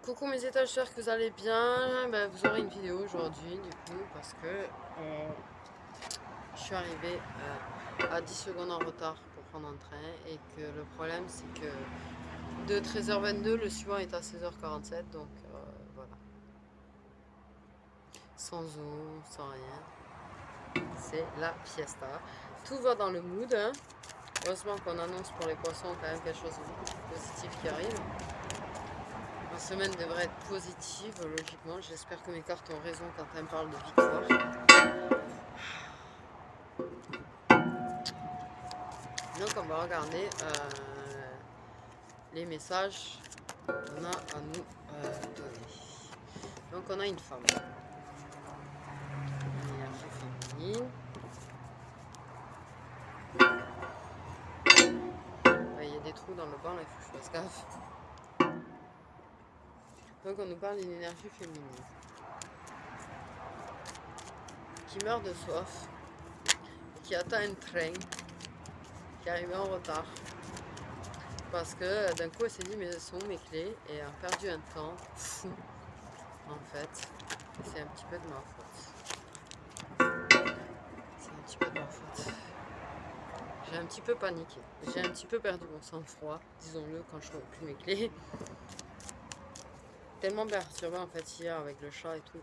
Coucou mes étages, j'espère que vous allez bien. Ben, vous aurez une vidéo aujourd'hui du coup parce que je suis arrivée à 10 secondes en retard pour prendre un train et que le problème c'est que de 13h22 le suivant est à 16h47 donc voilà. Sans eau, sans rien. C'est la fiesta. Tout va dans le mood. Hein. Heureusement qu'on annonce pour les poissons quand même quelque chose de beaucoup plus positif qui arrive. La semaine devrait être positive, logiquement. J'espère que mes cartes ont raison quand elles me parlent de victoire. Donc on va regarder les messages qu'on a à nous donner. Donc on a une femme. Une énergie féminine. Il y a des trous dans le banc, là, il faut que je fasse gaffe. Donc on nous parle d'une énergie féminine. Qui meurt de soif. Qui attend un train. Qui arrive en retard. Parce que d'un coup elle s'est dit mais elles sont où mes clés et a perdu un temps fou en fait. C'est un petit peu de ma faute. C'est un petit peu de ma faute. J'ai un petit peu paniqué. J'ai un petit peu perdu mon sang-froid, disons-le, quand je trouve plus mes clés. Tellement perturbé en fait hier avec le chat et tout.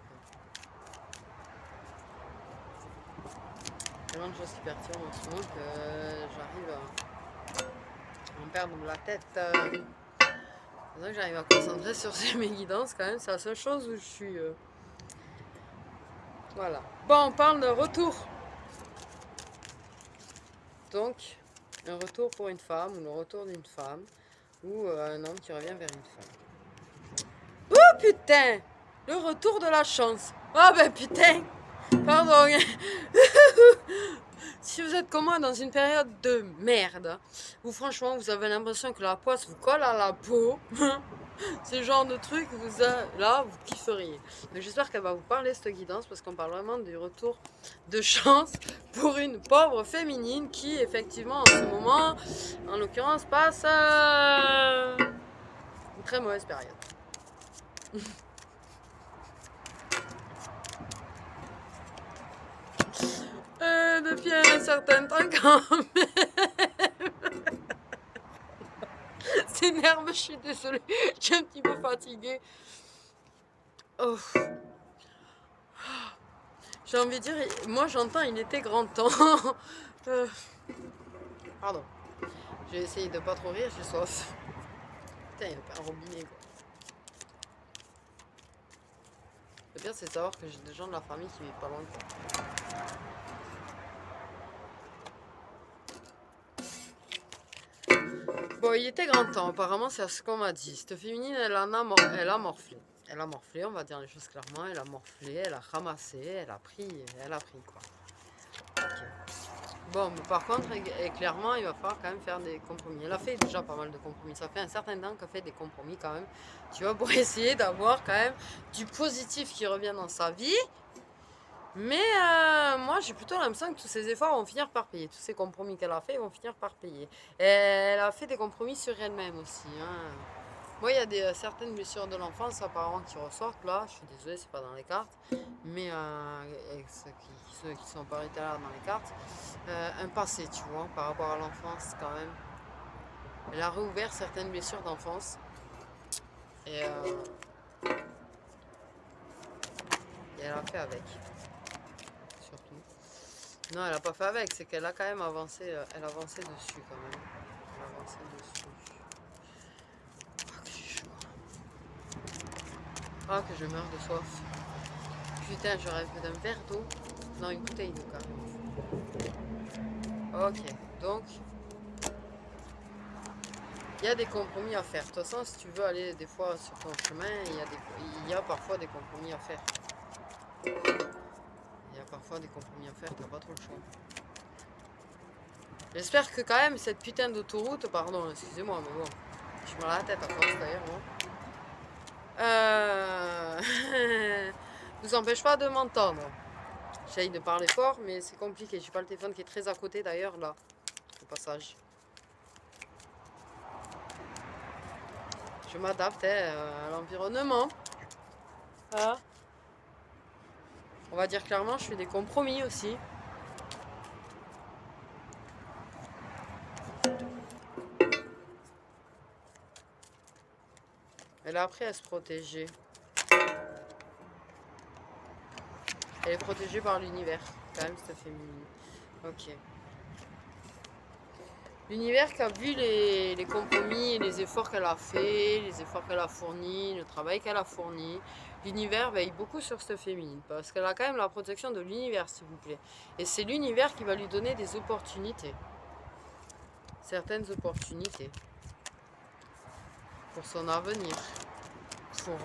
Tellement de choses qui perturbent en ce moment que j'arrive à en perdre la tête. C'est vrai que j'arrive à me concentrer sur mes guidances quand même. C'est la seule chose où je suis... Voilà. Bon, on parle de retour. Donc, un retour pour une femme, ou le retour d'une femme, ou un homme qui revient vers une femme. Oh putain! Le retour de la chance. Ah ben putain! Pardon. Si vous êtes comme moi dans une période de merde, où franchement vous avez l'impression que la poisse vous colle à la peau, ce genre de truc, là, vous kifferiez. Mais j'espère qu'elle va vous parler cette guidance parce qu'on parle vraiment du retour de chance pour une pauvre féminine qui, effectivement, en ce moment, en l'occurrence, passe une très mauvaise période. Depuis un certain temps, quand même. C'est nerveux, je suis désolée. Je suis un petit peu fatiguée. Oh. J'ai envie de dire, moi j'entends, il était grand temps. Pardon. J'ai essayé de pas trop rire, j'ai soif. Putain, il n'y a pas un robinet quoi. Le pire c'est de savoir que j'ai des gens de la famille qui vivent pas loin quoi. Bon, il était grand temps, apparemment c'est ce qu'on m'a dit. Cette féminine, elle a morflé. Elle a morflé, on va dire les choses clairement. Elle a morflé, elle a ramassé, elle a pris quoi. Ok. Bon, mais par contre, clairement, il va falloir quand même faire des compromis. Elle a fait déjà pas mal de compromis. Ça fait un certain temps qu'elle fait des compromis quand même. Tu vois, pour essayer d'avoir quand même du positif qui revient dans sa vie. Mais moi, j'ai plutôt l'impression que tous ces efforts vont finir par payer. Tous ces compromis qu'elle a fait vont finir par payer. Et elle a fait des compromis sur elle-même aussi. Hein. Moi, il y a certaines blessures de l'enfance apparemment qui ressortent là. Je suis désolée, c'est pas dans les cartes. Mais ceux qui sont pas là dans les cartes. Un passé, tu vois, par rapport à l'enfance quand même. Elle a réouvert certaines blessures d'enfance. Et elle a fait avec. Surtout. Non, elle a pas fait avec, c'est qu'elle a quand même avancé. Elle a avancé dessus quand même. Elle a avancé dessus. Ah, que j'ai chaud. Ah, que je meurs de soif. Putain, je rêve d'un verre d'eau. Non, une bouteille d'eau carrément. Ok, donc il y a des compromis à faire. De toute façon, si tu veux aller des fois sur ton chemin, il y a parfois des compromis à faire. Il y a parfois des compromis à faire, t'as pas trop le choix. J'espère que quand même cette putain d'autoroute, pardon, excusez-moi, mais bon, je me rends la tête à force d'ailleurs, moi. Nous empêche pas de m'entendre. J'essaye de parler fort, mais c'est compliqué. J'ai pas le téléphone qui est très à côté d'ailleurs, là, au passage. je m'adapte à l'environnement. Voilà. On va dire clairement, je fais des compromis aussi. Elle a appris à se protéger. Elle est protégée par l'univers, quand même, cette féminine. Ok. L'univers qui a vu les compromis et les efforts qu'elle a fait, les efforts qu'elle a fournis, le travail qu'elle a fourni. L'univers veille beaucoup sur cette féminine parce qu'elle a quand même la protection de l'univers, s'il vous plaît. Et c'est l'univers qui va lui donner des opportunités. Certaines opportunités. Pour son avenir. Pour...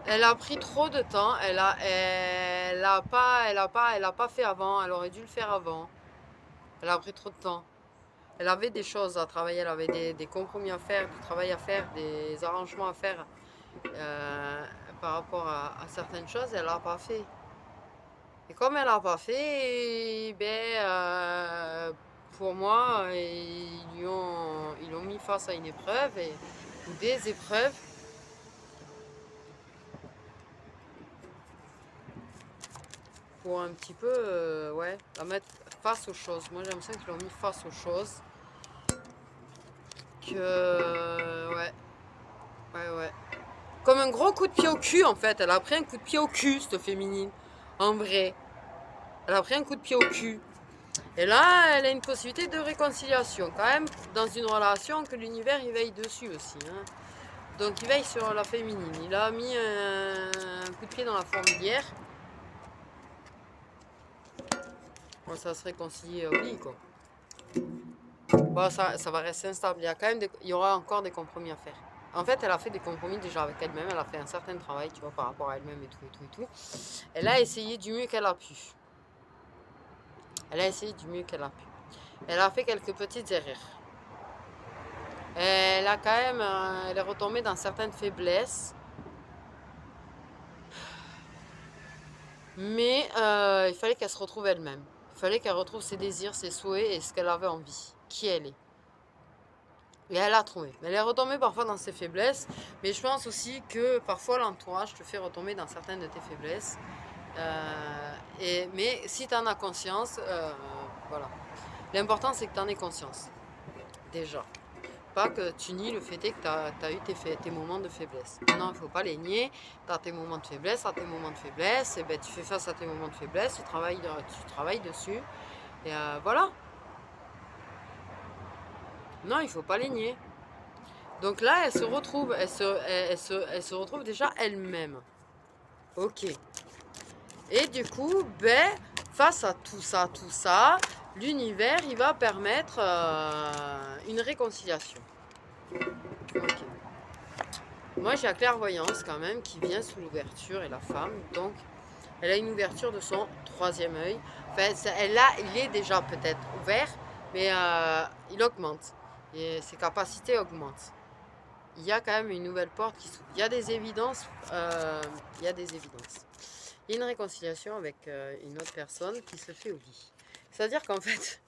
Elle a pris trop de temps, elle a pas fait avant, elle aurait dû le faire avant. Elle a pris trop de temps. Elle avait des choses à travailler, elle avait des compromis à faire, du travail à faire, des arrangements à faire par rapport à certaines choses, elle l'a pas fait. Et comme elle l'a pas fait, pour moi, ils l'ont mis face à une épreuve ou des épreuves. Pour un petit peu, ouais, la mettre face aux choses. Moi, j'ai l'impression qu'ils l'ont mis face aux choses. Ouais, ouais. Comme un gros coup de pied au cul, en fait. Elle a pris un coup de pied au cul, cette féminine. En vrai. Elle a pris un coup de pied au cul. Et là, elle a une possibilité de réconciliation. Quand même, dans une relation que l'univers, il veille dessus aussi. Hein. Donc, il veille sur la féminine. Il a mis un coup de pied dans la fourmilière. Bon, ça se réconcilie, oui, quoi. Bon, ça va rester instable. Il y aura encore des compromis à faire. En fait, elle a fait des compromis déjà avec elle-même. Elle a fait un certain travail, tu vois, par rapport à elle-même et tout. Elle a essayé du mieux qu'elle a pu. Elle a essayé du mieux qu'elle a pu. Elle a fait quelques petites erreurs. Elle a quand même, elle est retombée dans certaines faiblesses. Mais il fallait qu'elle se retrouve elle-même. Il fallait qu'elle retrouve ses désirs, ses souhaits et ce qu'elle avait envie. Qui elle est. Et elle a trouvé. Elle est retombée parfois dans ses faiblesses. Mais je pense aussi que parfois l'entourage te fait retomber dans certaines de tes faiblesses. Mais si tu en as conscience, voilà. L'important c'est que tu en aies conscience. Déjà. Pas que tu nies le fait que tu as eu tes moments de faiblesse. Non, il ne faut pas les nier. Tu as tes moments de faiblesse, et ben, tu fais face à tes moments de faiblesse, tu travailles dessus. Et voilà. Non, il ne faut pas les nier. Donc là, elle se retrouve, elle se retrouve déjà elle-même. Ok. Et du coup, face à tout ça, l'univers, il va permettre une réconciliation. Ok. Moi, j'ai la clairvoyance quand même qui vient sous l'ouverture et la femme. Donc, elle a une ouverture de son troisième œil. Enfin, il est déjà peut-être ouvert, mais il augmente. Et ses capacités augmentent. Il y a quand même une nouvelle porte qui s'ouvre. Il y a des évidences. Il y a une réconciliation avec une autre personne qui se fait au lit. C'est-à-dire qu'en fait,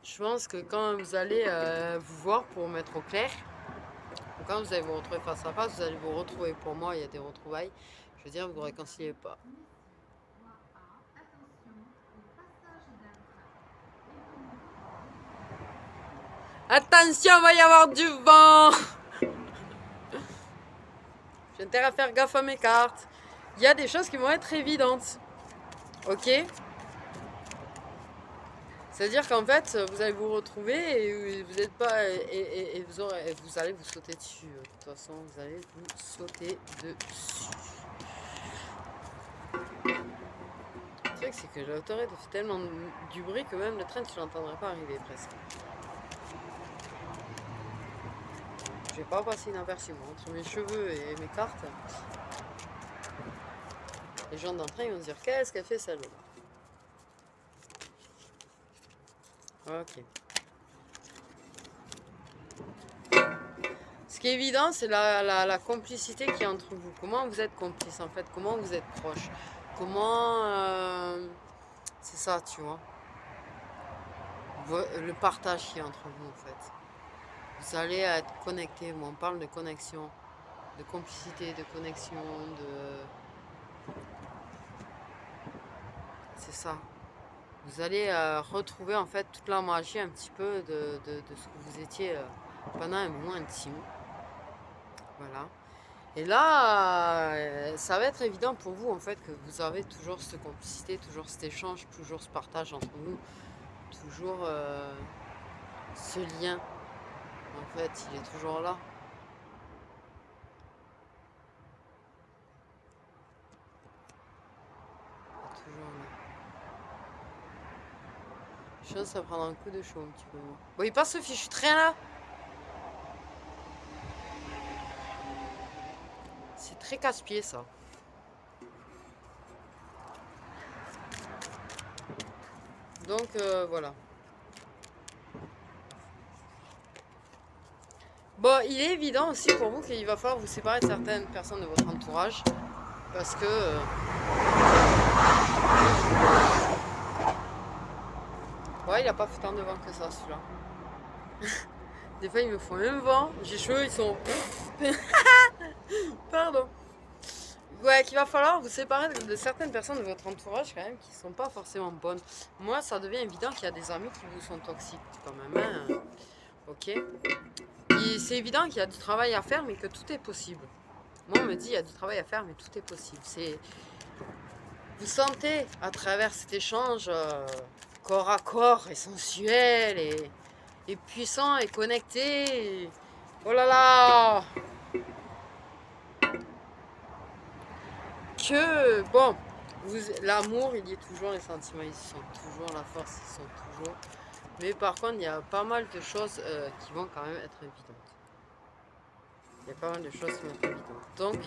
je pense que quand vous allez vous voir pour mettre au clair, quand vous allez vous retrouver face à face, vous allez vous retrouver. Pour moi, il y a des retrouvailles. Je veux dire, vous ne vous réconciliez pas. Attention, il va y avoir du vent. J'ai intérêt à faire gaffe à mes cartes. Il y a des choses qui vont être évidentes. Ok? C'est-à-dire qu'en fait, vous allez vous retrouver et vous n'êtes pas. Et vous allez vous sauter dessus. De toute façon, vous allez vous sauter dessus. Le truc, c'est que l'autoroute fait tellement du bruit que même le train, tu l'entendrais pas arriver presque. Je vais pas passer inaperçu, moi. Entre mes cheveux et mes cartes, les gens dans le train, ils vont se dire qu'est-ce qu'elle fait celle-là. Ok. Ce qui est évident, c'est la complicité qui est entre vous. Comment vous êtes complices en fait? Comment vous êtes proches? Comment... c'est ça, tu vois. le partage qui est entre vous, en fait. Vous allez être connectés. Moi, on parle de connexion, de complicité, de connexion, de... C'est ça. Vous allez retrouver, en fait, toute la magie un petit peu de ce que vous étiez pendant un moment intime. Voilà. Et là, ça va être évident pour vous, en fait, que vous avez toujours cette complicité, toujours cet échange, toujours ce partage entre vous, toujours ce lien. En fait, il est toujours là. Il est toujours là. Je pense que ça prendra un coup de chaud un petit peu. Bon, il passe ce fichu train là. C'est très casse-pied ça. Donc voilà. Bon, il est évident aussi pour vous qu'il va falloir vous séparer de certaines personnes de votre entourage. Parce que... ouais, il a pas fait tant de vent que ça celui-là. Des fois, il me font un vent. J'ai cheveux, ils sont... Pardon. Ouais, qu'il va falloir vous séparer de certaines personnes de votre entourage quand même qui sont pas forcément bonnes. Moi, ça devient évident qu'il y a des amis qui vous sont toxiques quand même. Hein. Ok. C'est évident qu'il y a du travail à faire, mais que tout est possible. Moi, on me dit il y a du travail à faire, mais tout est possible. Vous sentez à travers cet échange corps à corps et sensuel et puissant et connecté. Oh là là! Que bon, l'amour, il y est toujours, les sentiments, ils sont toujours, la force, ils sont toujours. Mais par contre, il y a pas mal de choses qui vont quand même être évidentes. Il y a pas mal de choses qui vont être évidentes. Donc,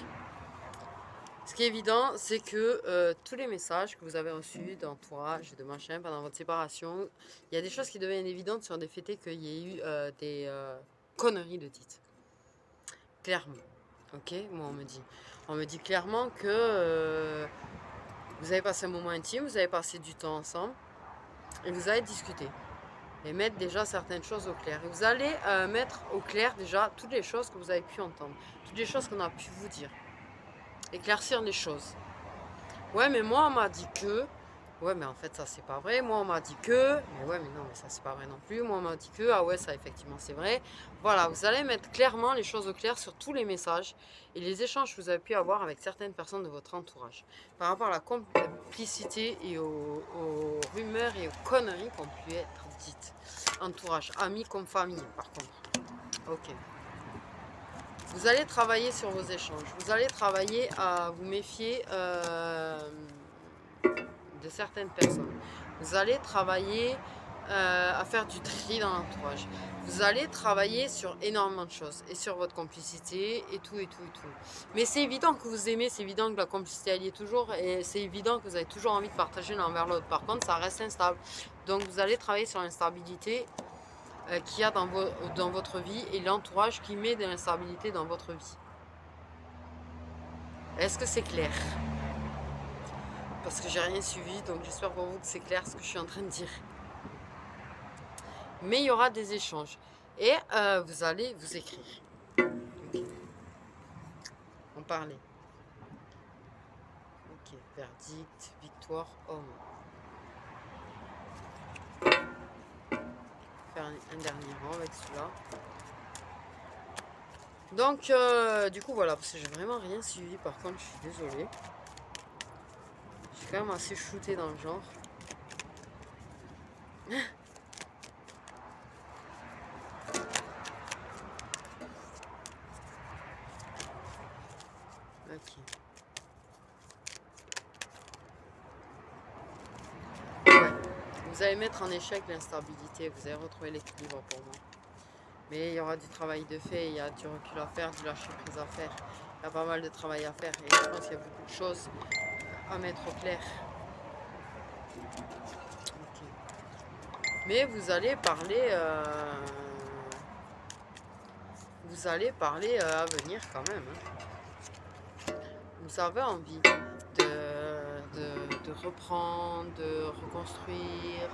ce qui est évident, c'est que tous les messages que vous avez reçus d'entourage, de machin, pendant votre séparation, il y a des choses qui deviennent évidentes sur des faits qu'il y ait eu des conneries de dites. Clairement. Ok, moi on me dit. On me dit clairement que vous avez passé un moment intime, vous avez passé du temps ensemble et vous allez discuter et mettre déjà certaines choses au clair. Et vous allez mettre au clair déjà toutes les choses que vous avez pu entendre, toutes les choses qu'on a pu vous dire. Éclaircir les choses. Ouais, mais moi on m'a dit que. Ouais, mais en fait ça c'est pas vrai. Moi on m'a dit que. Mais ouais, mais non, mais ça c'est pas vrai non plus. Moi on m'a dit que. Ah ouais, ça effectivement c'est vrai. Voilà, vous allez mettre clairement les choses au clair sur tous les messages et les échanges que vous avez pu avoir avec certaines personnes de votre entourage. Par rapport à la complicité et aux rumeurs et aux conneries qui ont pu être dites. Entourage, amis comme famille par contre. Ok. Vous allez travailler sur vos échanges. Vous allez travailler à vous méfier de certaines personnes. Vous allez travailler à faire du tri dans l'entourage. Vous allez travailler sur énormément de choses et sur votre complicité et tout et tout et tout. Mais c'est évident que vous aimez, c'est évident que la complicité elle y est toujours et c'est évident que vous avez toujours envie de partager l'un vers l'autre. Par contre, ça reste instable. Donc vous allez travailler sur l'instabilité qu'il y a dans votre vie et l'entourage qui met de l'instabilité dans votre vie. Est-ce que c'est clair? Parce que j'ai rien suivi, donc j'espère pour vous que c'est clair ce que je suis en train de dire. Mais il y aura des échanges et vous allez vous écrire. Okay. En parler. Ok, verdict, victoire, homme. Faire un dernier rang avec celui-là. Donc, du coup, voilà, parce que j'ai vraiment rien suivi. Par contre, je suis désolée. Je suis quand même assez shooté dans le genre. Ok. Ouais. Vous allez mettre en échec l'instabilité. Vous allez retrouver l'équilibre pour moi. Mais il y aura du travail de fait. Il y a du recul à faire, du lâcher prise à faire. Il y a pas mal de travail à faire. Et je pense qu'il y a beaucoup de choses à mettre au clair. Okay. Mais vous allez parler à venir quand même. Hein. Vous avez envie de reprendre, de reconstruire,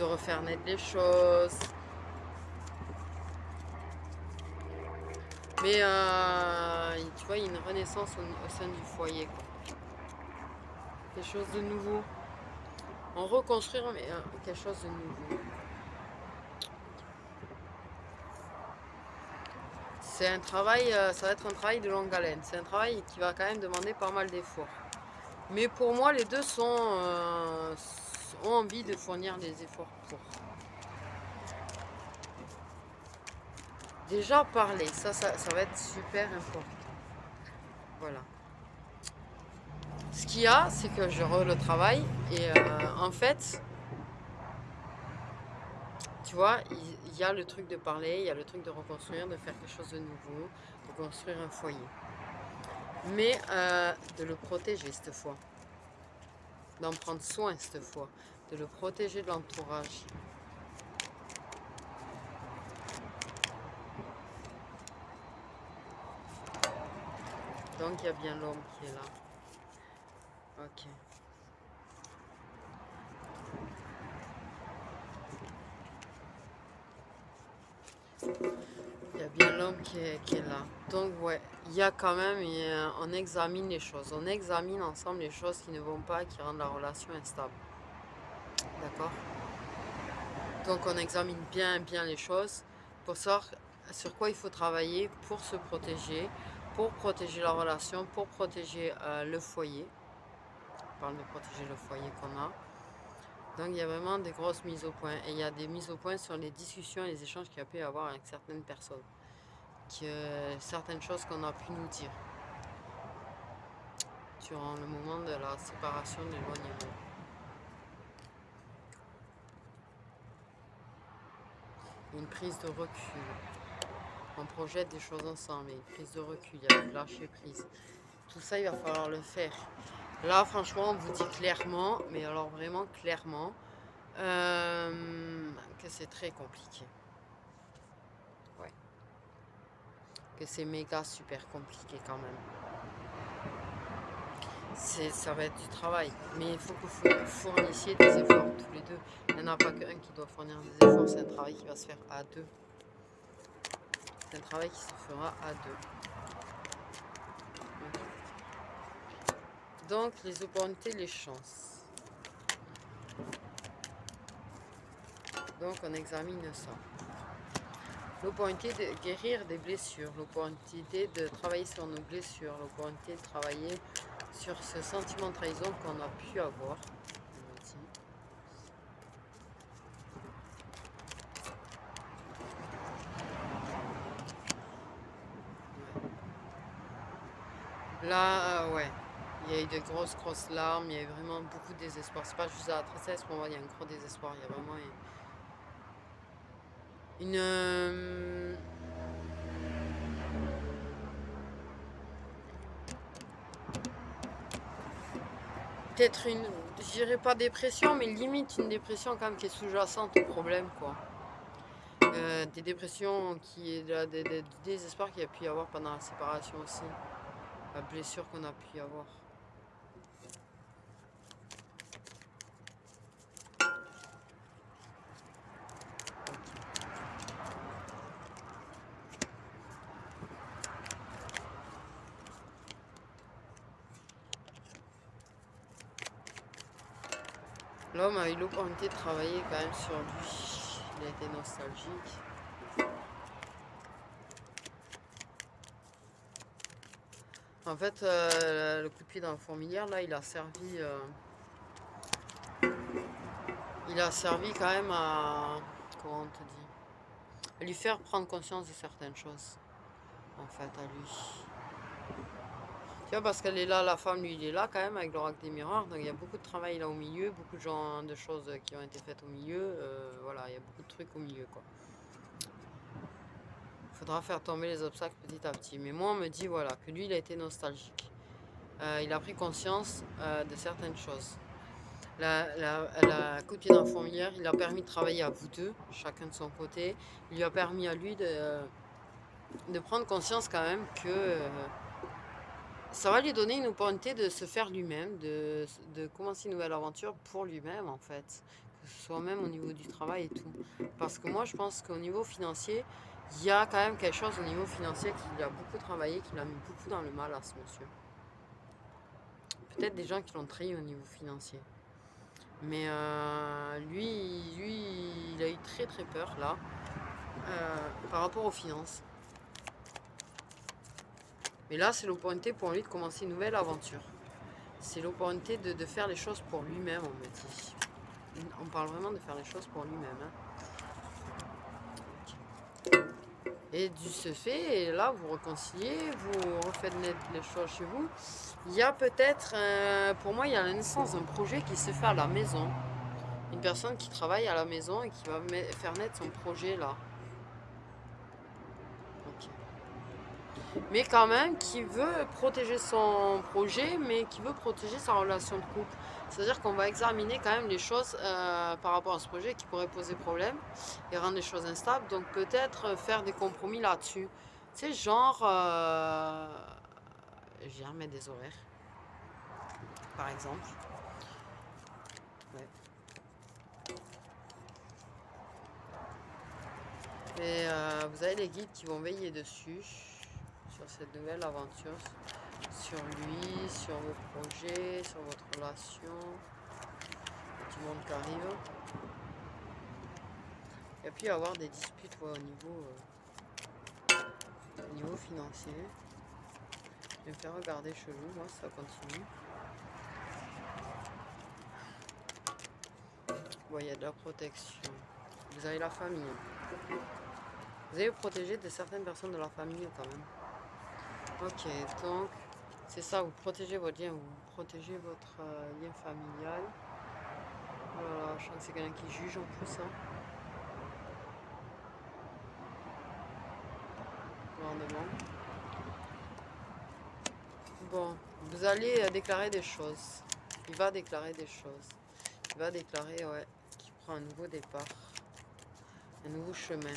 de refaire naître les choses. Mais tu vois, il y a une renaissance au sein du foyer, quoi. Quelque chose de nouveau. En reconstruire, mais quelque chose de nouveau. C'est un travail, ça va être un travail de longue haleine. C'est un travail qui va quand même demander pas mal d'efforts. Mais pour moi, les deux ont envie de fournir des efforts pour. Déjà parler, ça va être super important. Voilà. Ce qu'il y a, c'est que je le travail et en fait, tu vois, il y a le truc de parler, il y a le truc de reconstruire, de faire quelque chose de nouveau, de construire un foyer. Mais de le protéger cette fois, d'en prendre soin cette fois, de le protéger de l'entourage. Donc il y a bien l'homme qui est là. Ok. Il y a bien l'homme qui est là. Donc ouais, il y a quand même, on examine les choses. On examine ensemble les choses qui ne vont pas, qui rendent la relation instable. D'accord? Donc on examine bien les choses pour savoir sur quoi il faut travailler pour se protéger, pour protéger la relation, pour protéger le foyer. On parle de protéger le foyer qu'on a. Donc il y a vraiment des grosses mises au point. Et il y a des mises au point sur les discussions et les échanges qu'il y a pu y avoir avec certaines personnes. Certaines choses qu'on a pu nous dire durant le moment de la séparation, de l'éloignement. Une prise de recul. On projette des choses ensemble, une prise de recul, il y a du lâcher prise. Tout ça, il va falloir le faire. Là, franchement, on vous dit clairement, mais alors vraiment clairement, que c'est très compliqué. Ouais. Que c'est méga super compliqué quand même. Ça va être du travail, mais il faut que vous fournissiez des efforts tous les deux. Il n'y en a pas qu'un qui doit fournir des efforts, c'est un travail qui va se faire à deux. C'est un travail qui se fera à deux. Donc, les opportunités, les chances. Donc, on examine ça. L'opportunité de guérir des blessures, l'opportunité de travailler sur nos blessures, l'opportunité de travailler sur ce sentiment de trahison qu'on a pu avoir. Là, ouais, il y a eu de grosses larmes, il y a eu vraiment beaucoup de désespoir. C'est pas juste de la tristesse, pour moi, il y a un gros désespoir. Il y a vraiment une peut-être je dirais pas dépression, mais limite une dépression quand même qui est sous-jacente au problème, quoi. Des dépressions du désespoir qu'il y a pu y avoir pendant la séparation aussi, la blessure qu'on a pu y avoir. L'homme a eu l'opportunité de travailler quand même sur lui. Il a été nostalgique. En fait, le coup de pied dans la fourmilière, là, il a servi quand même à, comment on te dit, à lui faire prendre conscience de certaines choses, en fait, à lui. Tu vois, parce qu'elle est là, la femme, lui, il est là quand même avec l'oracle des miroirs, donc il y a beaucoup de travail là au milieu, beaucoup de choses qui ont été faites au milieu, voilà, il y a beaucoup de trucs au milieu, quoi. Il faudra faire tomber les obstacles petit à petit. Mais moi, on me dit, voilà, que lui, il a été nostalgique. Il a pris conscience de certaines choses. La coup de pied dans la fourmilière, il a permis de travailler à vous deux, chacun de son côté. Il lui a permis à lui de prendre conscience quand même que ça va lui donner une opportunité de se faire lui-même, de commencer une nouvelle aventure pour lui-même en fait. Que ce soit même au niveau du travail et tout. Parce que moi, je pense qu'au niveau financier, il y a quand même quelque chose au niveau financier qu'il a beaucoup travaillé, qu'il a mis beaucoup dans le mal à ce monsieur. Peut-être des gens qui l'ont trahi au niveau financier. Mais lui, il a eu très très peur là, par rapport aux finances. Mais là, c'est l'opportunité pour lui de commencer une nouvelle aventure. C'est l'opportunité de faire les choses pour lui-même, on me dit. On parle vraiment de faire les choses pour lui-même. Hein. Et du ce fait, et là, vous réconciliez, vous refaites naître les choses chez vous. Il y a peut-être, pour moi, il y a la naissance d'un projet qui se fait à la maison. Une personne qui travaille à la maison et qui va faire naître son projet là. Ok. Mais quand même, qui veut protéger son projet, mais qui veut protéger sa relation de couple. C'est-à-dire qu'on va examiner quand même les choses par rapport à ce projet qui pourrait poser problème et rendre les choses instables. Donc peut-être faire des compromis là-dessus. Tu sais, genre, je viens mettre des horaires, par exemple. Ouais. Et vous avez les guides qui vont veiller dessus, sur cette nouvelle aventure, sur lui, sur vos projets, sur votre relation. Du monde qui arrive. Et puis avoir des disputes ouais, au niveau financier. Je vais me faire regarder chelou, moi, ça continue. Bon, il y a de la protection. Vous avez la famille. Vous avez protégé de certaines personnes de la famille quand même. Ok, donc c'est ça, vous protégez votre lien, vous protégez votre lien familial. Voilà, je sens que c'est quelqu'un qui juge en plus. Hein. Grandement. Bon, vous allez déclarer des choses. Il va déclarer des choses. Il va déclarer, ouais, qu'il prend un nouveau départ. Un nouveau chemin.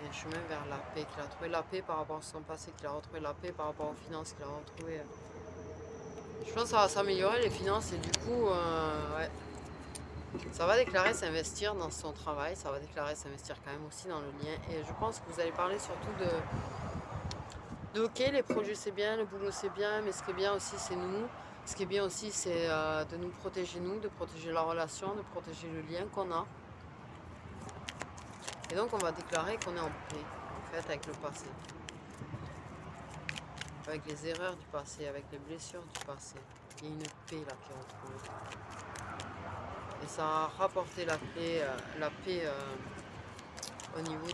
Un chemin vers la paix. Qu'il a trouvé la paix par rapport à son passé. Qu'il a retrouvé la paix par rapport aux finances. Qu'il a retrouvé... Je pense que ça va s'améliorer les finances et du coup, ouais. Ça va déclarer s'investir dans son travail. Ça va déclarer s'investir quand même aussi dans le lien. Et je pense que vous allez parler surtout ok, les projets c'est bien, le boulot c'est bien, mais ce qui est bien aussi c'est nous. Ce qui est bien aussi c'est de nous protéger nous, de protéger la relation, de protéger le lien qu'on a. Et donc on va déclarer qu'on est en paix, en fait, avec le passé. Avec les erreurs du passé, avec les blessures du passé. Il y a une paix là qui est retrouvée. Et ça a rapporté la paix au niveau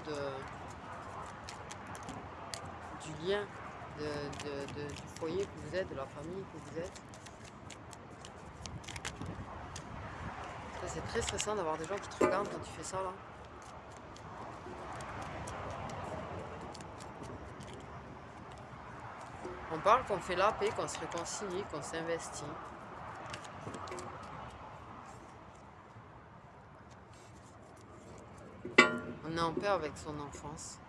du lien, du foyer que vous êtes, de la famille que vous êtes. C'est très stressant d'avoir des gens qui te regardent quand tu fais ça là. On parle qu'on fait la paix, qu'on se réconcilie, qu'on s'investit. On est en paix avec son enfance.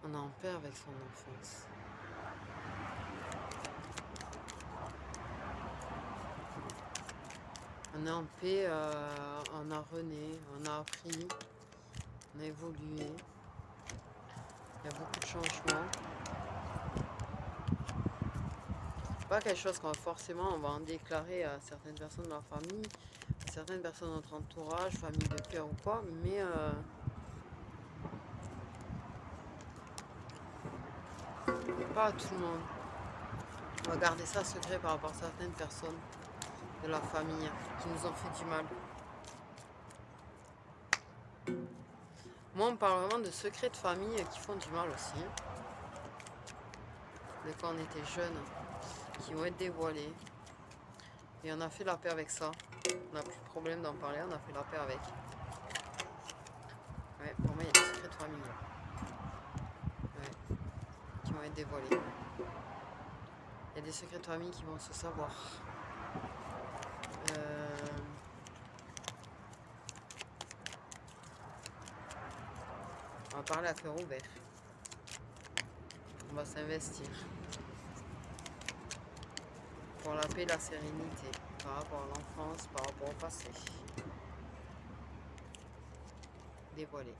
On est en paix avec son enfance. On est en paix, on a rené, on a appris, on a évolué. Il y a beaucoup de changements. Pas quelque chose qu'on forcément on va en déclarer à certaines personnes de la famille, à certaines personnes de notre entourage, famille de cœur ou quoi, mais pas à tout le monde. On va garder ça secret par rapport à certaines personnes de la famille qui nous ont fait du mal. Moi, on parle vraiment de secrets de famille qui font du mal aussi. De quand on était jeunes, qui vont être dévoilés. Et on a fait la paix avec ça. On n'a plus de problème d'en parler, on a fait la paix avec. Ouais, pour moi, il y a des secrets de famille. Ouais, qui vont être dévoilés. Il y a des secrets de famille qui vont se savoir. On va parler à cœur ouvert. On va s'investir pour la paix et la sérénité, par rapport à l'enfance, par rapport au passé. Dévoilé.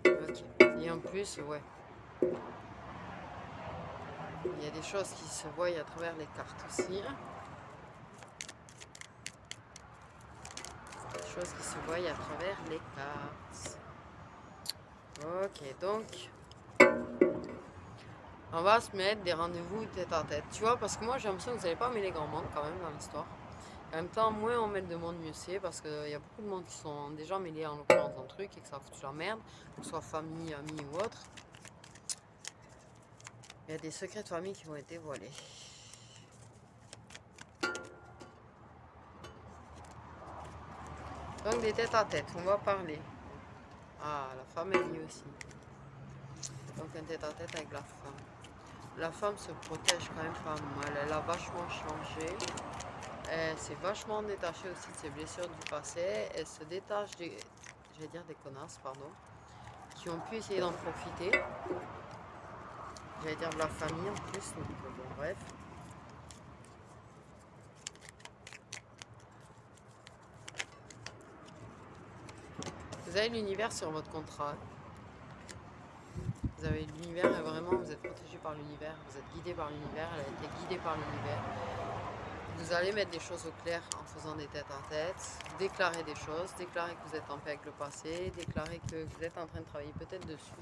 Ok. Et en plus, ouais. Il y a des choses qui se voient à travers les cartes aussi. Des choses qui se voient à travers les cartes. Ok, donc on va se mettre des rendez-vous tête à tête. Tu vois, parce que moi j'ai l'impression que vous n'allez pas mêler grand monde quand même dans l'histoire. En même temps, moins on met de monde, mieux c'est, parce qu'il y a beaucoup de monde qui sont déjà mêlés en l'occurrence dans le truc et que ça fout la merde, que ce soit famille, amis ou autre. Il y a des secrets de famille qui vont être dévoilés. Donc des têtes à tête, on va parler. Ah, la femme est liée aussi. Donc un tête à tête avec la femme. La femme se protège quand même pas mal, elle a vachement changé. Elle s'est vachement détachée aussi de ses blessures du passé. Elle se détache des, je vais dire des connasses, pardon, qui ont pu essayer d'en profiter. J'allais dire de la famille en plus, donc bon, bref. Vous avez l'univers sur votre contrat. Vous avez l'univers et vraiment vous êtes protégé par l'univers. Vous êtes guidé par l'univers, elle a été guidée par l'univers. Vous allez mettre des choses au clair en faisant des têtes à tête, déclarer des choses, déclarer que vous êtes en paix avec le passé, déclarer que vous êtes en train de travailler peut-être dessus.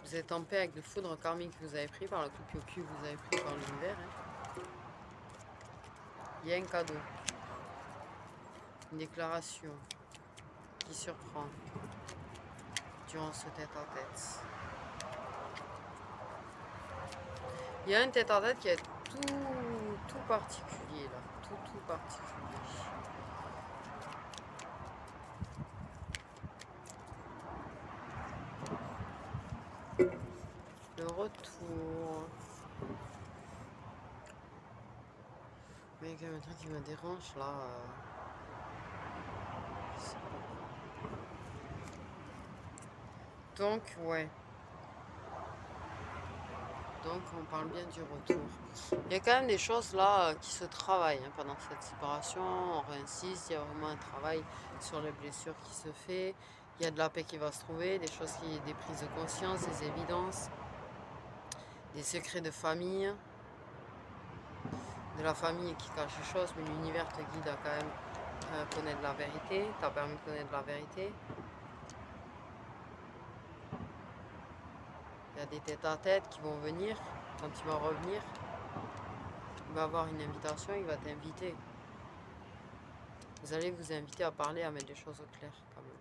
Vous êtes en paix avec le foudre karmique que vous avez pris par le coup de cul que vous avez pris par l'univers. Hein. Il y a un cadeau, une déclaration qui surprend durant ce tête à tête. Il y a un tête à tête qui est tout particulier là, tout particulier. Le retour. Mais il y a quand même un truc qui me dérange là. Donc ouais. Donc on parle bien du retour. Il y a quand même des choses là qui se travaillent hein, pendant cette séparation. On réinsiste, il y a vraiment un travail sur les blessures qui se fait. Il y a de la paix qui va se trouver, des choses des prises de conscience, des évidences, des secrets de famille, de la famille qui cache les choses, mais l'univers te guide à quand même connaître la vérité, t'a permis de connaître la vérité. Il y a des têtes à tête qui vont venir. Quand il va revenir, il va avoir une invitation, il va t'inviter. Vous allez vous inviter à parler, à mettre des choses au clair quand même.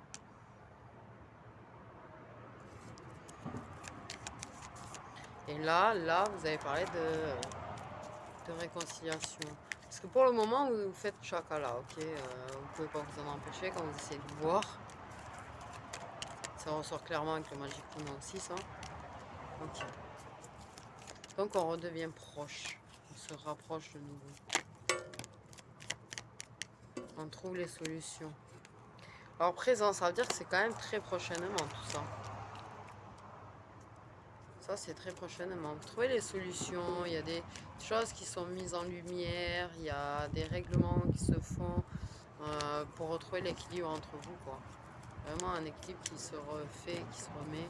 Et là, vous avez parlé de réconciliation. Parce que pour le moment, vous faites chacala, ok vous pouvez pas vous en empêcher quand vous essayez de voir. Ça ressort clairement avec le Magic Kingdom aussi, ça. Ok. Donc on redevient proche. On se rapproche de nouveau. On trouve les solutions. Alors présent, ça veut dire que c'est quand même très prochainement tout ça. Ça c'est très prochainement. Vous trouvez les solutions, il y a des choses qui sont mises en lumière, il y a des règlements qui se font pour retrouver l'équilibre entre vous, quoi. Vraiment un équilibre qui se refait, qui se remet.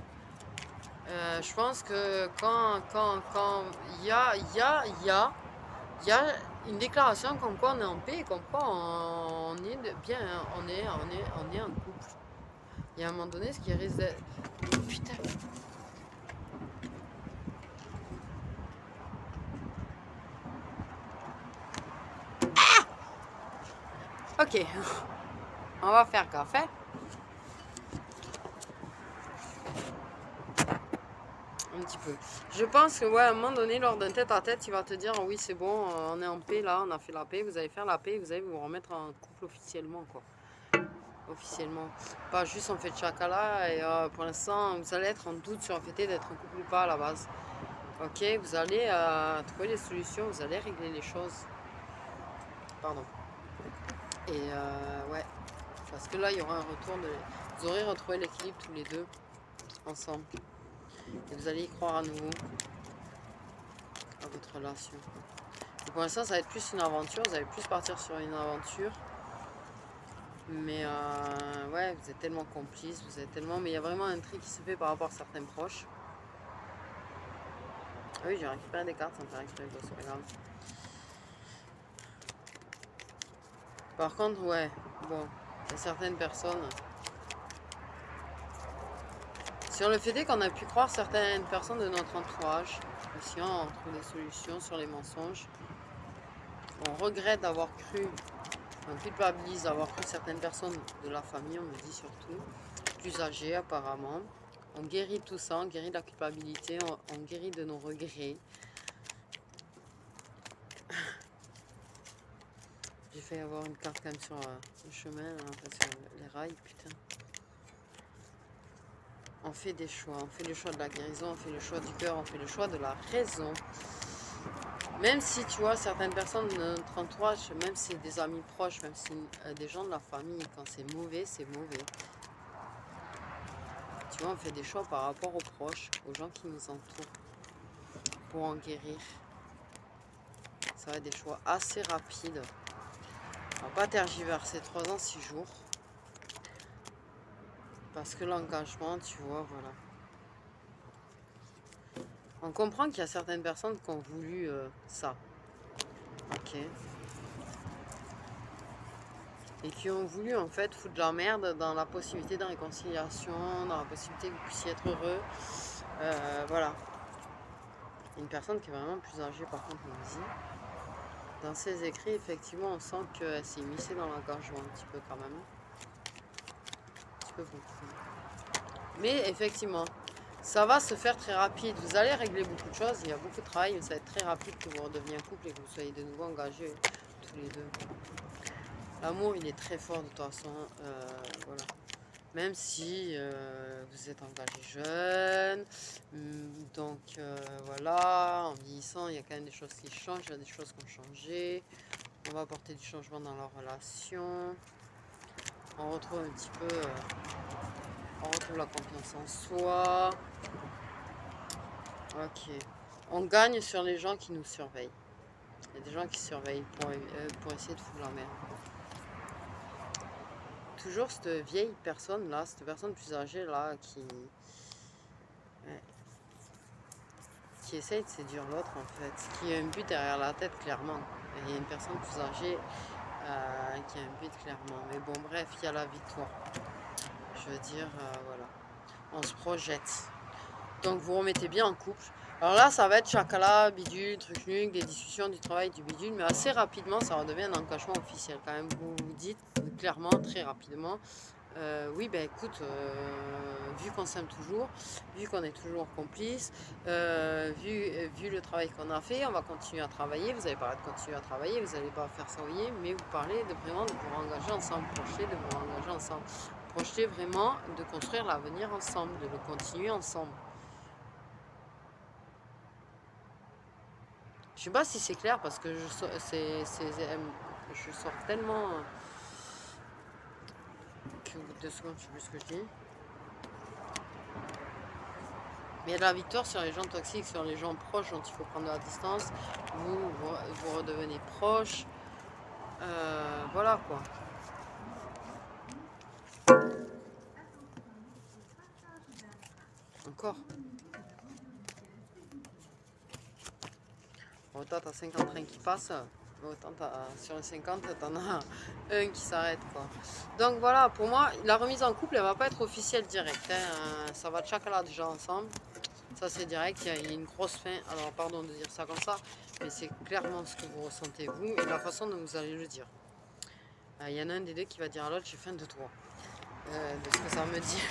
Je pense que quand il y a une déclaration comme quoi on est en paix, comme quoi on est bien, on est en couple. Il y a un moment donné, ce qui risque d'être... Putain. Ah ok. On va faire gaffe, hein. Un petit peu. Je pense que ouais, à un moment donné, lors d'un tête à tête, il va te dire oui c'est bon, on est en paix là, on a fait la paix, vous allez faire la paix, vous allez vous remettre en couple officiellement quoi. Officiellement. Pas juste on fait de chacala et pour l'instant vous allez être en doute sur le fait d'être en couple ou pas à la base. Ok, vous allez trouver les solutions, vous allez régler les choses. Pardon. Et ouais, Parce que là, il y aura un retour vous aurez retrouvé l'équilibre tous les deux ensemble. Et vous allez y croire à nouveau à votre relation. Et pour l'instant, ça va être plus une aventure. Vous allez plus partir sur une aventure. Mais ouais, vous êtes tellement complices, vous êtes tellement... Mais il y a vraiment un tri qui se fait par rapport à certains proches. Ah oui, j'ai récupéré des cartes sans faire exprès, c'est pas grave. Par contre, ouais, bon, il y a certaines personnes... Sur le fait est qu'on a pu croire certaines personnes de notre entourage, aussi on trouve des solutions sur les mensonges. On regrette d'avoir cru, on culpabilise d'avoir cru certaines personnes de la famille, on me dit surtout, plus âgées apparemment. On guérit tout ça, on guérit de la culpabilité, on guérit de nos regrets. J'ai fait avoir une carte quand même sur le chemin, hein, enfin, sur les rails, putain. On fait des choix, on fait le choix de la guérison, on fait le choix du cœur, on fait le choix de la raison. Même si tu vois certaines personnes de notre entourage, même si c'est des amis proches, même si des gens de la famille, quand c'est mauvais, c'est mauvais. Tu vois, on fait des choix par rapport aux proches, aux gens qui nous entourent, pour en guérir. Ça va être des choix assez rapides. On va pas tergiverser 3 ans, 6 jours. Parce que l'engagement, tu vois, voilà. On comprend qu'il y a certaines personnes qui ont voulu ça. Ok. Et qui ont voulu en fait foutre de la merde dans la possibilité de réconciliation, dans la possibilité que vous puissiez être heureux. Voilà. Une personne qui est vraiment plus âgée par contre me dit. Dans ses écrits, effectivement, on sent qu'elle s'est immiscée dans l'engagement un petit peu quand même. Un petit peu beaucoup. Mais effectivement, ça va se faire très rapide. Vous allez régler beaucoup de choses, il y a beaucoup de travail, mais ça va être très rapide que vous redeveniez un couple et que vous soyez de nouveau engagés tous les deux. L'amour, il est très fort de toute façon. Voilà. Même si vous êtes engagé jeune. Donc voilà, en vieillissant, il y a quand même des choses qui changent, il y a des choses qui ont changé. On va apporter du changement dans leur relation. On retrouve un petit peu... on retrouve la confiance en soi. Ok. On gagne sur les gens qui nous surveillent. Il y a des gens qui surveillent pour essayer de foutre la merde. Toujours cette vieille personne là, cette personne plus âgée là qui essaye de séduire l'autre en fait, qui a un but derrière la tête clairement. Il y a une personne plus âgée qui a un but clairement. Mais bon bref, il y a la victoire. Je veux dire, voilà. On se projette. Donc vous remettez bien en couple. Alors là, ça va être chacala, bidule, truc nuque, des discussions, du travail, du bidule, mais assez rapidement, ça redevient un engagement officiel quand même. Vous vous dites clairement, très rapidement, oui, ben écoute, vu qu'on s'aime toujours, vu qu'on est toujours complices, vu le travail qu'on a fait, on va continuer à travailler. Vous n'allez pas continuer à travailler, vous n'allez pas faire ça, voyez, mais vous parlez de vraiment de vous engager ensemble, projeter de vous engager ensemble, projeter vraiment de construire l'avenir ensemble, de le continuer ensemble. Je sais pas si c'est clair parce que je sors tellement. Deux secondes, je sais plus ce que je dis. Mais il y a de la victoire sur les gens toxiques, sur les gens proches dont il faut prendre de la distance. Vous redevenez proches. Voilà quoi. Encore. Autant t'as 50 trains qui passent. Autant sur les 50, t'en as un qui s'arrête quoi. Donc voilà, pour moi, la remise en couple, elle va pas être officielle directe. Hein. Ça va de chacun déjà ensemble. Ça c'est direct, il y a une grosse fin. Alors pardon de dire ça comme ça, mais c'est clairement ce que vous ressentez vous et la façon dont vous allez le dire. Il y en a un des deux qui va dire à l'autre, j'ai faim de toi. De ce que ça me dit.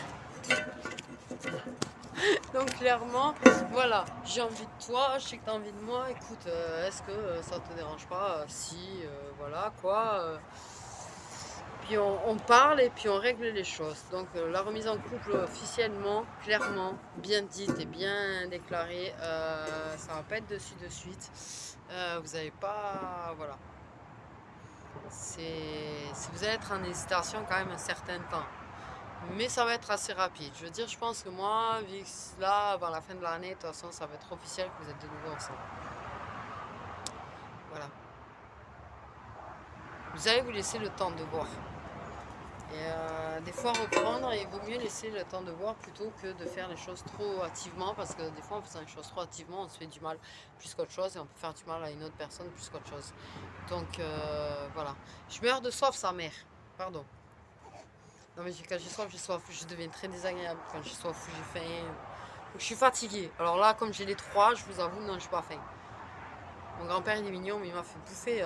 Donc clairement, voilà, j'ai envie de toi, je sais que tu as envie de moi, écoute, est-ce que ça te dérange pas si, voilà, quoi. Puis on parle et puis on règle les choses. Donc la remise en couple officiellement, clairement, bien dite et bien déclarée, ça va pas être de suite. Vous n'avez pas, voilà. vous allez être en hésitation quand même un certain temps. Mais ça va être assez rapide. Je veux dire, je pense que moi, vu que là, avant la fin de l'année, de toute façon, ça va être officiel que vous êtes de nouveau ensemble. Voilà. Vous allez vous laisser le temps de voir. Et des fois, reprendre, il vaut mieux laisser le temps de voir plutôt que de faire les choses trop hâtivement. Parce que des fois, en faisant les choses trop hâtivement, on se fait du mal plus qu'autre chose. Et on peut faire du mal à une autre personne plus qu'autre chose. Donc, voilà. Je meurs de soif, sa mère. Pardon. Non, mais quand j'ai soif, j'ai soif. Je deviens très désagréable. Quand j'ai soif, j'ai faim. Donc, je suis fatiguée. Alors là, comme j'ai les trois, je vous avoue, non, je suis pas faim. Mon grand-père, il est mignon, mais il m'a fait bouffer.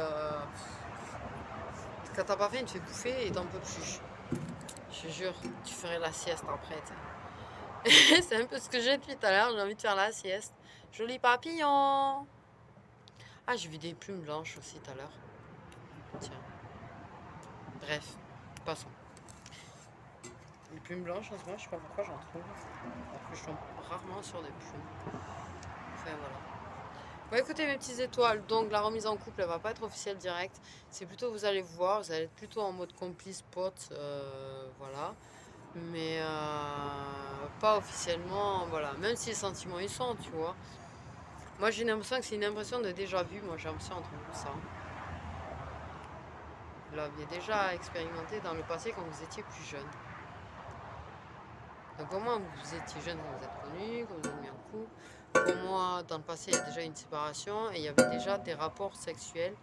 Quand t'as pas faim, il te fait bouffer et t'en peux plus. Je te jure, tu ferais la sieste après. C'est un peu ce que j'ai depuis tout à l'heure. J'ai envie de faire la sieste. Joli papillon. Ah, j'ai vu des plumes blanches aussi tout à l'heure. Tiens. Bref, passons. Les plumes blanches en ce moment, je sais pas pourquoi j'en trouve. Alors que je tombe rarement sur des plumes. Enfin voilà. Bon, écoutez mes petites étoiles, donc la remise en couple elle va pas être officielle directe. C'est plutôt vous allez voir, vous allez être plutôt en mode complice, pote, voilà. Mais pas officiellement, voilà. Même si les sentiments ils sont, tu vois. Moi j'ai l'impression que c'est une impression de déjà vu, moi j'ai l'impression entre vous ça. Vous l'aviez déjà expérimenté dans le passé quand vous étiez plus jeune. Donc au moins vous étiez jeune quand vous êtes connus, quand vous êtes mis en couple. Pour moi, dans le passé, il y a déjà une séparation et il y avait déjà des rapports sexuels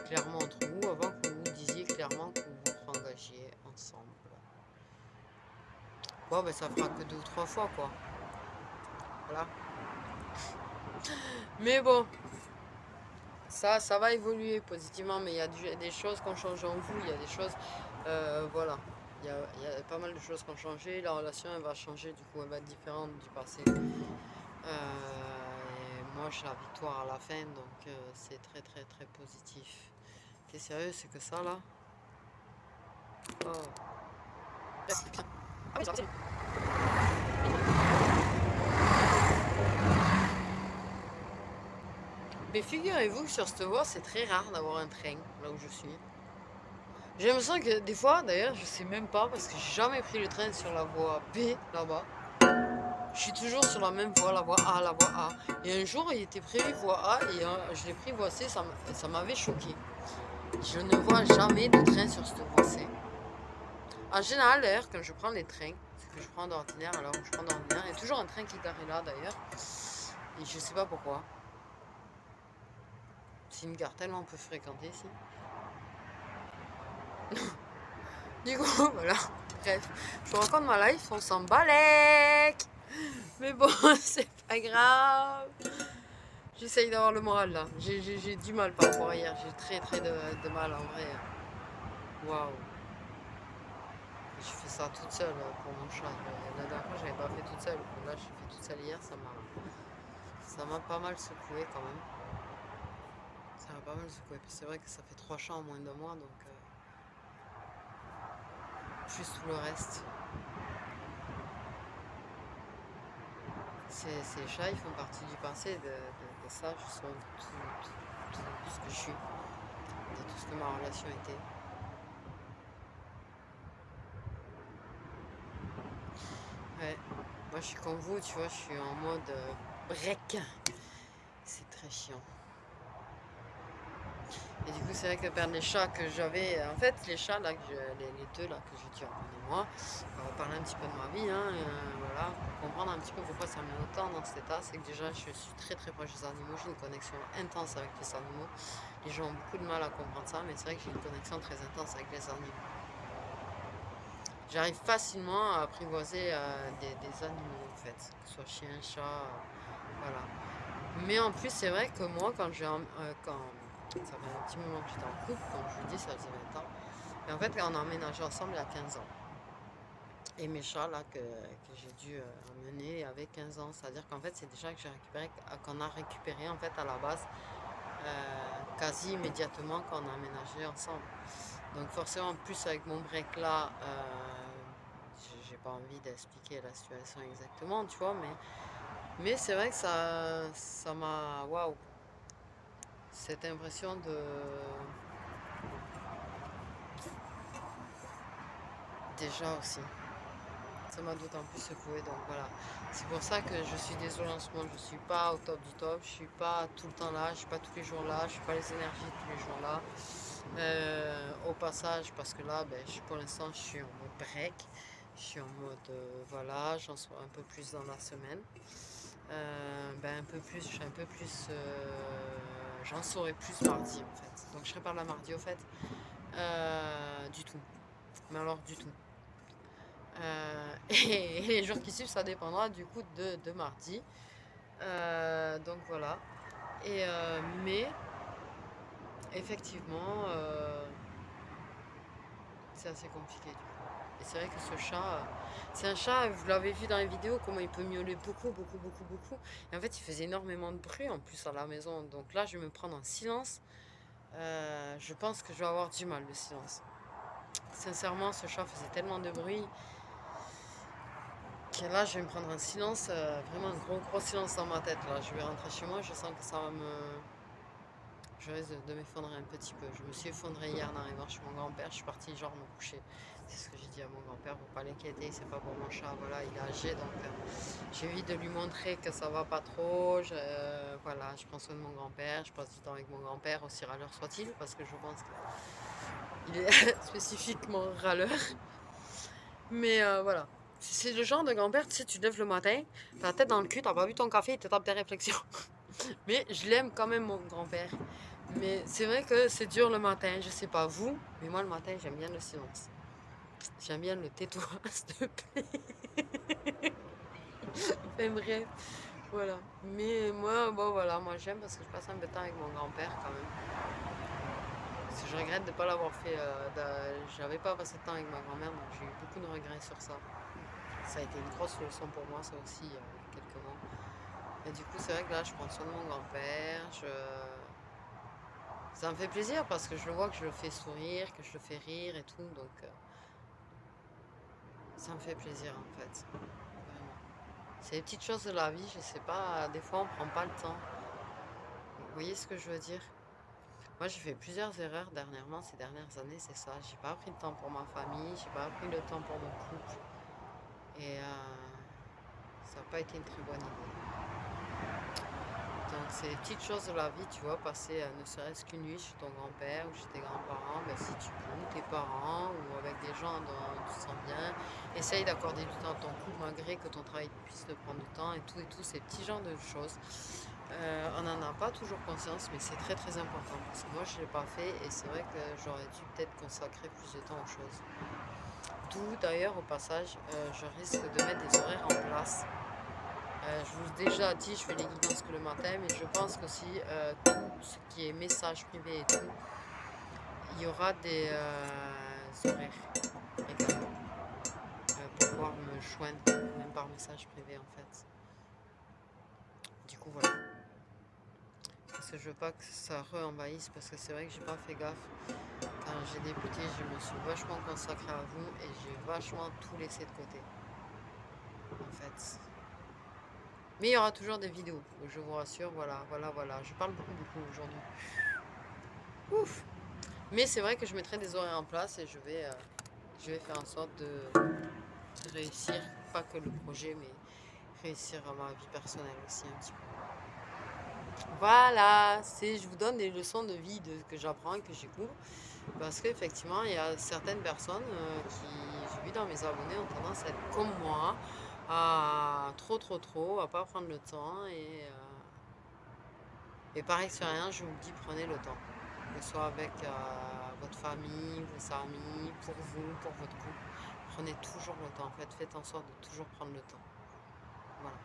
clairement entre vous avant que vous disiez clairement que vous vous engagiez ensemble. Bon, ben ça fera que 2 ou 3 fois, quoi. Voilà. Mais bon, ça va évoluer positivement, mais il y a des choses qui ont changé en vous, il y a des choses, voilà. Il y a pas mal de choses qui ont changé, la relation elle va changer, du coup elle va être différente du passé. Et moi j'ai la victoire à la fin, donc c'est très très très positif. T'es sérieux, c'est que ça là? Oh. Ah oui, ça va, mais figurez-vous que sur cette voie, c'est très rare d'avoir un train là où je suis. J'ai l'impression que des fois, d'ailleurs, je sais même pas parce que j'ai jamais pris le train sur la voie B là-bas. Je suis toujours sur la même voie, la voie A, la voie A. Et un jour, il était prévu voie A et je l'ai pris voie C, ça m'avait choqué. Je ne vois jamais de train sur cette voie C. En général, d'ailleurs, quand je prends les trains, ce que je prends d'ordinaire, alors je prends d'ordinaire, il y a toujours un train qui est garé là d'ailleurs. Et je sais pas pourquoi. C'est une gare tellement peu fréquentée ici. Du coup, voilà. Bref, je vous raconte ma life, on s'en balèque. Mais bon, c'est pas grave. J'essaye d'avoir le moral là. J'ai du mal par rapport à hier. J'ai très très de mal en vrai. Waouh. Je fais ça toute seule pour mon chat. La dernière fois, j'avais pas fait toute seule. Là, j'ai fait toute seule hier. Ça m'a pas mal secoué quand même. Ça m'a pas mal secoué. Puis c'est vrai que ça fait 3 chats en moins de mois. Donc, plus tout le reste. Ces chats, ils font partie du passé de ça, justement, tout ce que je suis, de tout ce que ma relation était. Ouais, moi je suis comme vous, tu vois, je suis en mode break. C'est très chiant. Et du coup, c'est vrai que perdre les chats que j'avais, en fait, les chats là, les deux là que j'ai dû emmener moi, on va parler un petit peu de ma vie, hein, voilà, pour comprendre un petit peu pourquoi ça me met autant dans cet état, c'est que déjà je suis très très proche des animaux, j'ai une connexion intense avec les animaux. Les gens ont beaucoup de mal à comprendre ça, mais c'est vrai que j'ai une connexion très intense avec les animaux. J'arrive facilement à apprivoiser des animaux en fait, que ce soit chien, chat, voilà. Mais en plus, c'est vrai que moi, quand ça fait un petit moment que j'étais en couple, comme je vous dis, ça faisait 20 ans. Et en fait, quand on a emménagé ensemble il y a 15 ans. Et mes chats, là, que j'ai dû emmener avaient 15 ans. C'est-à-dire qu'en fait, c'est des chats que j'ai récupéré, qu'on a récupéré en fait à la base, quasi immédiatement quand on a emménagé ensemble. Donc forcément, plus avec mon break là, j'ai pas envie d'expliquer la situation exactement, tu vois, mais c'est vrai que ça m'a, waouh, cette impression de déjà aussi. Ça m'a d'autant plus secoué, donc voilà. C'est pour ça que je suis désolée en ce moment, je suis pas au top du top, je suis pas tout le temps là, je suis pas tous les jours là, je suis pas les énergies tous les jours là. Au passage, parce que là, ben, pour l'instant, je suis en mode break, je suis en mode, voilà, j'en sois un peu plus dans la semaine. Ben, un peu plus, je suis un peu plus, j'en saurai plus mardi en fait. Donc je serai pas là mardi au fait, du tout. Mais alors du tout. Et les jours qui suivent, ça dépendra du coup de mardi. Donc voilà. Mais effectivement, c'est assez compliqué du coup. Et c'est vrai que ce chat, c'est un chat, vous l'avez vu dans les vidéos, comment il peut miauler beaucoup, beaucoup, beaucoup, beaucoup. Et en fait, il faisait énormément de bruit en plus à la maison. Donc là, je vais me prendre en silence. Je pense que je vais avoir du mal, le silence. Sincèrement, ce chat faisait tellement de bruit. Là, je vais me prendre un silence, vraiment un gros gros silence dans ma tête. Là, je vais rentrer chez moi, je sens que ça va me. Je risque de m'effondrer un petit peu. Je me suis effondrée hier en arrivant chez mon grand-père, je suis partie genre me coucher. C'est ce que j'ai dit à mon grand-père, faut pas l'inquiéter, c'est pas pour mon chat, voilà, il est âgé, donc j'évite de lui montrer que ça va pas trop. Voilà, je prends soin de mon grand-père, je passe du temps avec mon grand-père, aussi râleur soit-il, parce que je pense qu'il est spécifiquement râleur. Mais voilà. C'est le genre de grand-père, tu sais, tu te lèves le matin, t'as la tête dans le cul, t'as pas vu ton café, il te tape des réflexions. Mais je l'aime quand même, mon grand-père. Mais c'est vrai que c'est dur le matin, je sais pas vous, mais moi le matin, j'aime bien le silence. J'aime bien le tais-toi, s'il te plaît. Enfin bref, voilà. Mais moi, bon voilà, moi j'aime parce que je passe un peu de temps avec mon grand-père quand même. Parce que je regrette de ne pas l'avoir fait. J'avais pas passé de temps avec ma grand-mère, donc j'ai eu beaucoup de regrets sur ça. Ça a été une grosse leçon pour moi, ça aussi, il y a quelques mois. Et du coup, c'est vrai que là, je prends soin de mon grand-père. Ça me fait plaisir parce que je le vois que je le fais sourire, que je le fais rire et tout. Donc, ça me fait plaisir en fait. Vraiment. C'est les petites choses de la vie, je sais pas. Des fois, on prend pas le temps. Vous voyez ce que je veux dire? Moi, j'ai fait plusieurs erreurs dernièrement, ces dernières années, c'est ça. J'ai pas pris le temps pour ma famille, j'ai pas pris le temps pour mon couple. Et ça n'a pas été une très bonne idée. Donc c'est des petites choses de la vie, tu vois, passer ne serait-ce qu'une nuit chez ton grand-père ou chez tes grands-parents, ben, si tu peux, ou tes parents, ou avec des gens dont tu te sens bien. Essaye d'accorder du temps à ton couple malgré que ton travail puisse te prendre du temps et tout, ces petits genres de choses. On n'en a pas toujours conscience, mais c'est très très important. Parce que moi je ne l'ai pas fait et c'est vrai que j'aurais dû peut-être consacrer plus de temps aux choses. D'où d'ailleurs au passage, je risque de mettre des horaires en place. Je vous ai déjà dit, je fais les guidances que le matin, mais je pense qu'aussi tout ce qui est message privé et tout, il y aura des horaires également pour pouvoir me joindre, même par message privé en fait. Du coup, voilà. Parce que je veux pas que ça re-envahisse, parce que c'est vrai que j'ai pas fait gaffe. Quand j'ai débuté, je me suis vachement consacrée à vous et j'ai vachement tout laissé de côté. En fait. Mais il y aura toujours des vidéos, je vous rassure, voilà, voilà, voilà. Je parle beaucoup, beaucoup aujourd'hui. Ouf! Mais c'est vrai que je mettrai des horaires en place et je vais faire en sorte de réussir, pas que le projet, mais réussir à ma vie personnelle aussi un petit peu. Voilà, je vous donne des leçons de vie que j'apprends, que j'écouvre. Parce qu'effectivement, il y a certaines personnes qui, j'ai vu dans mes abonnés, ont tendance à être comme moi, à trop, à pas prendre le temps. Et par expérience, je vous dis, prenez le temps. Que ce soit avec votre famille, vos amis, pour vous, pour votre couple. Prenez toujours le temps. En fait, faites en sorte de toujours prendre le temps. Voilà.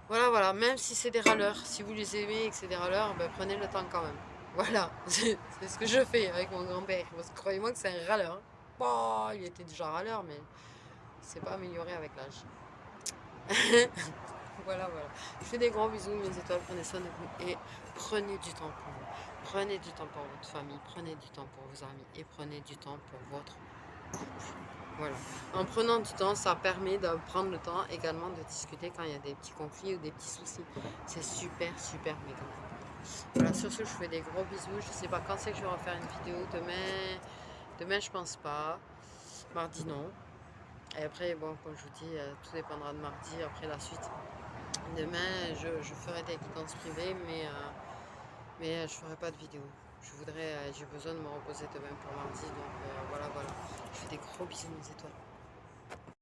Voilà, voilà. Même si c'est des râleurs, si vous les aimez et que c'est des râleurs, ben, prenez le temps quand même. Voilà. C'est ce que je fais avec mon grand-père. Parce que croyez-moi que c'est un râleur. Hein. Bon, il était déjà râleur, mais c'est pas amélioré avec l'âge. Voilà, voilà. Je fais des gros bisous, mes étoiles. Prenez soin de vous et prenez du temps pour vous. Prenez du temps pour votre famille, prenez du temps pour vos amis et prenez du temps pour votre couple. Voilà. En prenant du temps, ça permet de prendre le temps également de discuter quand il y a des petits conflits ou des petits soucis. C'est super, super méga important. Voilà, sur ce, je vous fais des gros bisous. Je sais pas quand c'est que je vais refaire une vidéo demain. Demain, je pense pas. Mardi, non. Et après, bon, comme je vous dis, tout dépendra de mardi. Après la suite. Demain, je ferai des guidances privées, mais je ferai pas de vidéo. J'ai besoin de me reposer demain pour mardi. Donc voilà, voilà. Je fais des gros bisous, mes étoiles.